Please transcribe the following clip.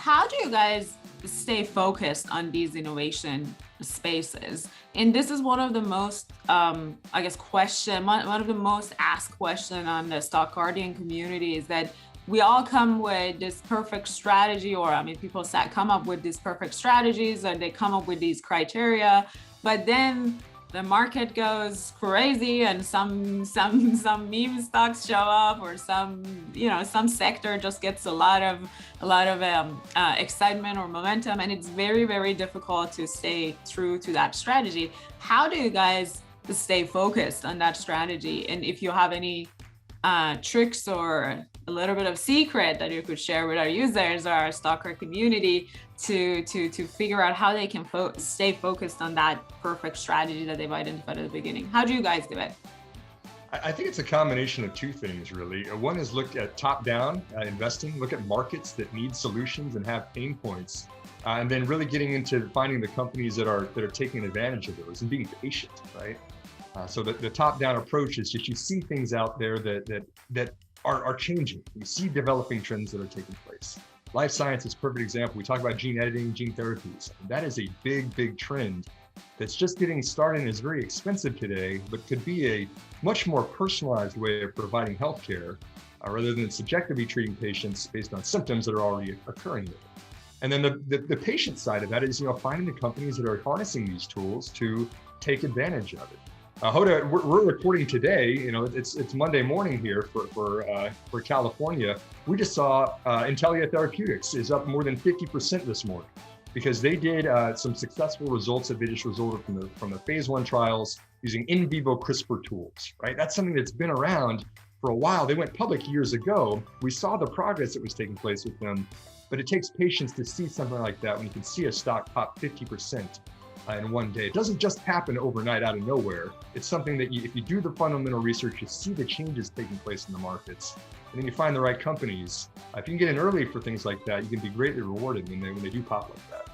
how do you guys stay focused on these innovation spaces? And this is one of the most, I guess, one of the most asked question on the stock guardian community is that we all come with this perfect strategy, or I mean, people come up with these perfect strategies and they come up with these criteria, but then the market goes crazy and some meme stocks show up, or some sector just gets a lot of excitement or momentum, and it's very, very difficult to stay true to that strategy. How do you guys stay focused on that strategy? And if you have any tricks or a little bit of secret that you could share with our users or our stalker community to figure out how they can stay focused on that perfect strategy that they've identified at the beginning. How do you guys do it? I think it's a combination of two things, really. One is look at top-down investing, look at markets that need solutions and have pain points, and then really getting into finding the companies that are taking advantage of those and being patient, right? So the top-down approach is just you see things out there that are changing. You see developing trends that are taking place. Life science is a perfect example. We talk about gene editing, gene therapies. That is a big trend that's just getting started and is very expensive today, but could be a much more personalized way of providing healthcare rather than subjectively treating patients based on symptoms that are already occurring. And then the patient side of that is, finding the companies that are harnessing these tools to take advantage of it. Hoda, we're recording today. It's Monday morning here for California. We just saw Intellia Therapeutics is up more than 50% this morning because they did some successful results that they just resulted from the phase 1 trials using in vivo CRISPR tools. Right, that's something that's been around for a while. They went public years ago. We saw the progress that was taking place with them, but it takes patience to see something like that when you can see a stock pop 50%. In one day. It doesn't just happen overnight out of nowhere. It's something that if you do the fundamental research, you see the changes taking place in the markets, and then you find the right companies. If you can get in early for things like that, you can be greatly rewarded when they do pop like that.